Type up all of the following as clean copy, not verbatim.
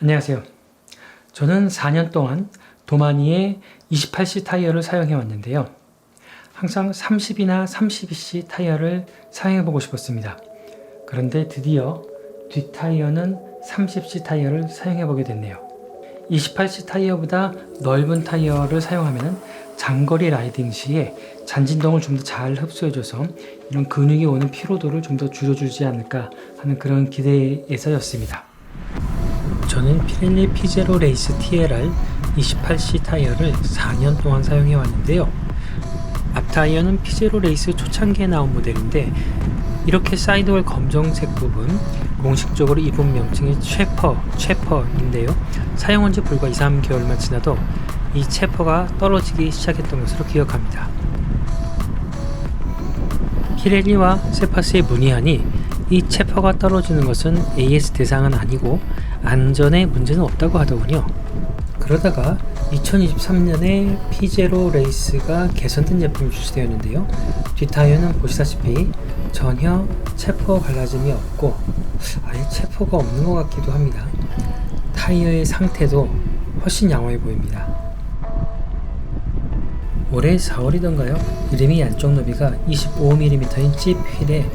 안녕하세요. 저는 4년 동안 도마니의 28C 타이어를 사용해 왔는데요. 항상 30이나 32C 타이어를 사용해 보고 싶었습니다. 그런데 드디어 뒷 타이어는 30C 타이어를 사용해 보게 됐네요. 28C 타이어보다 넓은 타이어를 사용하면 장거리 라이딩 시에 잔진동을 좀 더 잘 흡수해줘서 이런 근육이 오는 피로도를 좀 더 줄여주지 않을까 하는 그런 기대에서였습니다. 저는 피렐리 피제로 레이스 TLR 28C 타이어를 4년 동안 사용해 왔는데요. 앞 타이어는 피제로 레이스 초창기에 나온 모델인데 이렇게 사이드월 검정색 부분, 공식적으로 이분 명칭이 체퍼인데요. 사용한 지 불과 2-3개월만 지나도 이 체퍼가 떨어지기 시작했던 것으로 기억합니다. 피렐리와 세파스에 문의하니 이 체퍼가 떨어지는 것은 AS 대상은 아니고 안전에 문제는 없다고 하더군요. 그러다가 2023년에 피제로 레이스가 개선된 제품이 출시되었는데요. 뒷타이어는 보시다시피 전혀 체퍼 갈라짐이 없고 아예 체퍼가 없는 것 같기도 합니다. 타이어의 상태도 훨씬 양호해 보입니다. 올해 4월이던가요? 이름이 안쪽 너비가 25mm인 집 휠에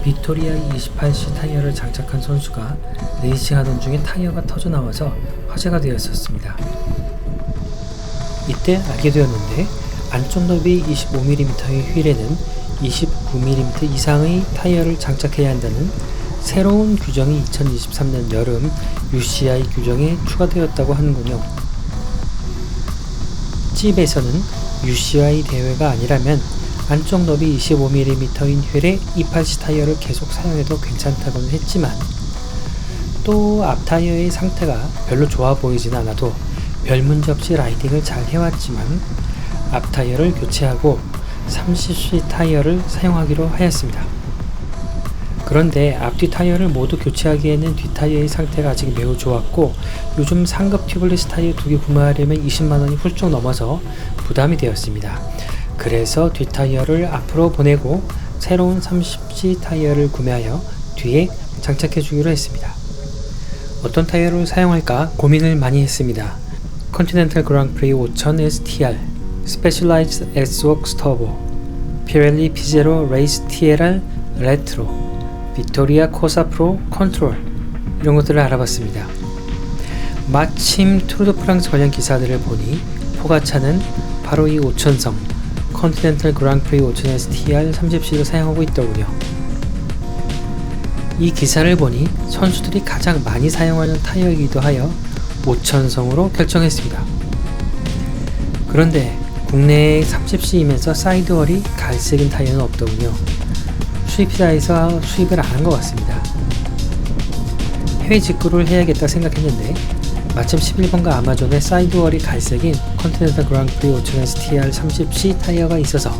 빅토리아 28C 타이어를 장착한 선수가 레이싱하던 중에 타이어가 터져 나와서 화제가 되었었습니다. 이때 알게 되었는데 안쪽 너비 25mm의 휠에는 29mm 이상의 타이어를 장착해야 한다는 새로운 규정이 2023년 여름 UCI 규정에 추가되었다고 하는군요. 찝에서는 UCI 대회가 아니라면 안쪽 너비 25mm인 휠에 28C 타이어를 계속 사용해도 괜찮다고는 했지만 또 앞 타이어의 상태가 별로 좋아 보이진 않아도 별 문제 없이 라이딩을 잘 해왔지만 앞 타이어를 교체하고 30C 타이어를 사용하기로 하였습니다. 그런데 앞뒤 타이어를 모두 교체하기에는 뒷 타이어의 상태가 아직 매우 좋았고 요즘 상급 튜블리스 타이어 2개 구매하려면 20만원이 훌쩍 넘어서 부담이 되었습니다. 그래서 뒷 타이어를 앞으로 보내고 새로운 30C 타이어를 구매하여 뒤에 장착해 주기로 했습니다. 어떤 타이어를 사용할까 고민을 많이 했습니다. 컨티넨탈 그랑프리 5000 STR, 스페셜라이즈드 Sworks 터보, 피렐리 피제로 레이스 TLR 레트로, 빅토리아 코사 프로 컨트롤 이런 것들을 알아봤습니다. 마침 투르 드 프랑스 관련 기사들을 보니 포가차는 바로 이 5000성 컨티넨탈 그랑프리 5000 STR 30C를 사용하고 있더군요. 이 기사를 보니 선수들이 가장 많이 사용하는 타이어이기도 하여 5000성으로 결정했습니다. 그런데 국내에 30C이면서 사이드월이 갈색인 타이어는 없더군요. 수입사에서 수입을 안 한 것 같습니다. 해외 직구를 해야겠다 생각했는데 마침 11번가 아마존에 사이드월이 갈색인 컨티넨탈 그랑프리 5000 STR 30C 타이어가 있어서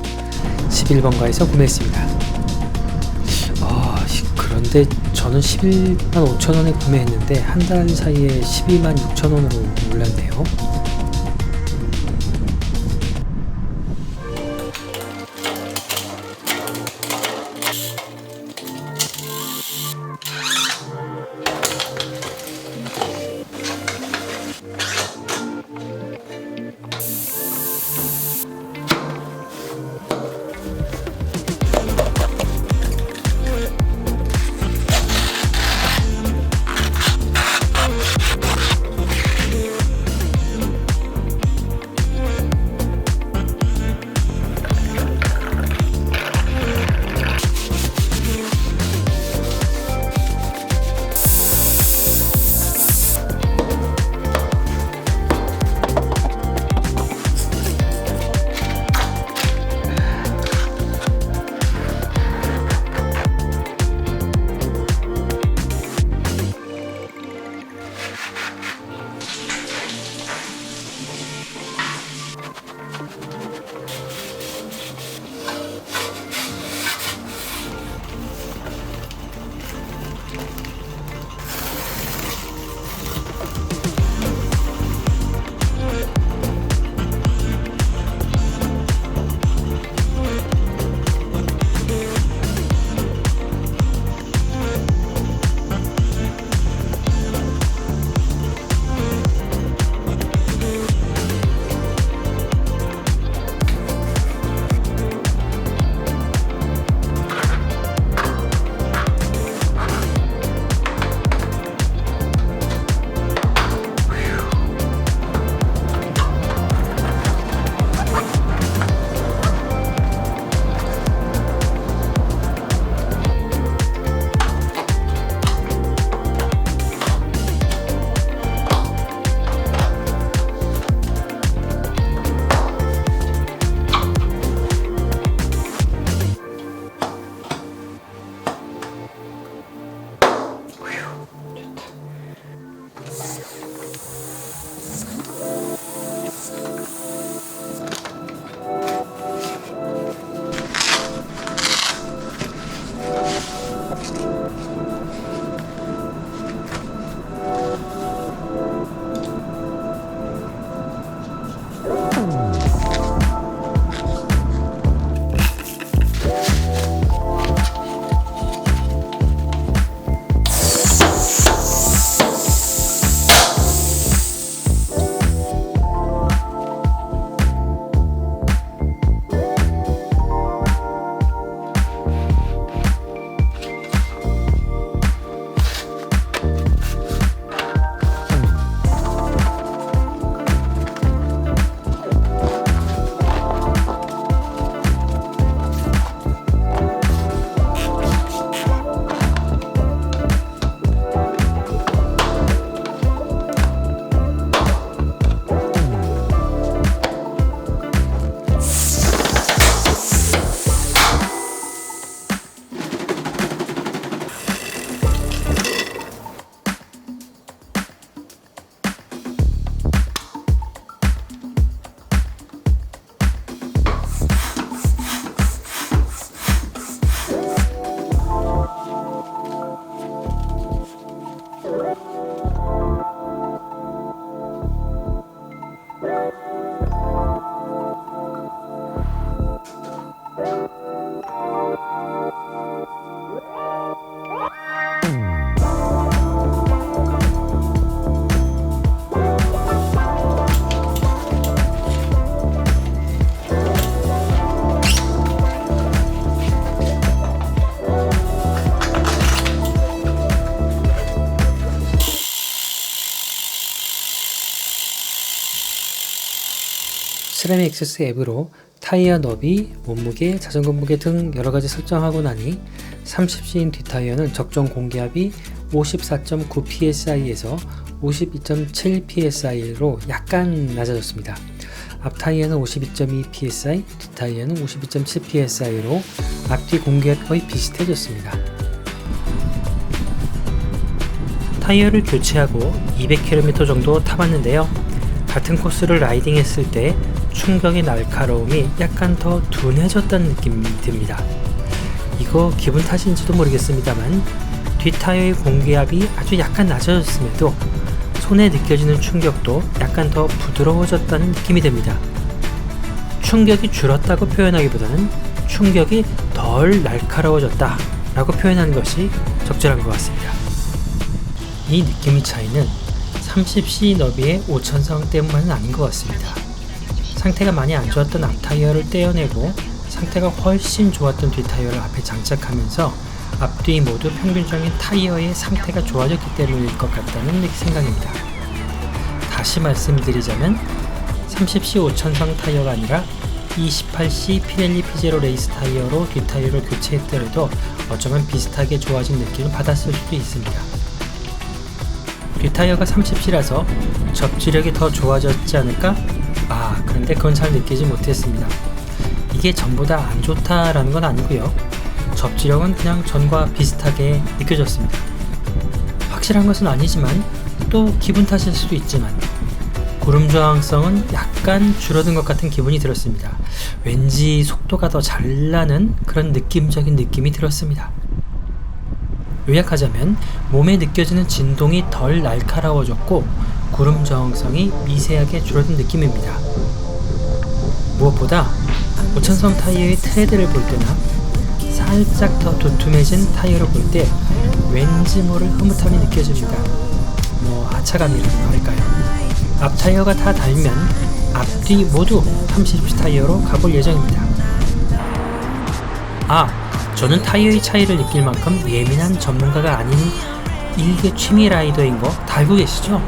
11번가에서 구매했습니다. 그런데 저는 11만 5천원에 구매했는데 한 달 사이에 12만 6천원으로 올랐네요. 시라믹 액세스 앱으로 타이어 너비, 몸무게, 자전거 무게 등 여러가지 설정하고 나니 30C인 뒷타이어는 적정 공기압이 54.9psi에서 52.7psi로 약간 낮아졌습니다. 앞타이어는 52.2psi, 뒷타이어는 52.7psi로 앞뒤 공기압이 거의 비슷해졌습니다. 타이어를 교체하고 200km 정도 타봤는데요. 같은 코스를 라이딩했을 때 충격의 날카로움이 약간 더 둔해졌다는 느낌이 듭니다. 이거 기분 탓인지도 모르겠습니다만 뒷타이어의 공기압이 아주 약간 낮아졌음에도 손에 느껴지는 충격도 약간 더 부드러워졌다는 느낌이 듭니다. 충격이 줄었다고 표현하기보다는 충격이 덜 날카로워졌다 라고 표현하는 것이 적절한 것 같습니다. 이 느낌의 차이는 30C 너비의 오천성 때문만은 아닌 것 같습니다. 상태가 많이 안 좋았던 앞타이어를 떼어내고 상태가 훨씬 좋았던 뒷타이어를 앞에 장착하면서 앞뒤 모두 평균적인 타이어의 상태가 좋아졌기 때문일 것 같다는 생각입니다. 다시 말씀드리자면 30C 오천성 타이어가 아니라 28C 피렐리 P0 레이스 타이어로 뒷타이어를 교체했더라도 어쩌면 비슷하게 좋아진 느낌을 받았을 수도 있습니다. 뒷타이어가 30C라서 접지력이 더 좋아졌지 않을까? 그런데 그건 잘 느끼지 못했습니다. 이게 전부 다 안 좋다라는 건 아니고요. 접지력은 그냥 전과 비슷하게 느껴졌습니다. 확실한 것은 아니지만 또 기분 탓일 수도 있지만 구름 저항성은 약간 줄어든 것 같은 기분이 들었습니다. 왠지 속도가 더 잘 나는 그런 느낌적인 느낌이 들었습니다. 요약하자면 몸에 느껴지는 진동이 덜 날카로워졌고 구름 저항성이 미세하게 줄어든 느낌입니다. 무엇보다 오천성 타이어의 트레드를 볼 때나 살짝 더 두툼해진 타이어를 볼 때 왠지 모를 흐뭇함이 느껴집니다. 하차감이라고 할까요? 앞 타이어가 다 달면 앞뒤 모두 30C 타이어로 가볼 예정입니다. 저는 타이어의 차이를 느낄 만큼 예민한 전문가가 아닌 일개 취미 라이더인 거 다 알고 계시죠?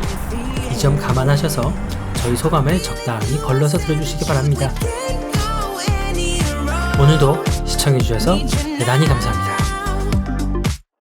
이 점 감안하셔서 저희 소감을 적당히 걸러서 들어주시기 바랍니다. 오늘도 시청해주셔서 대단히 감사합니다.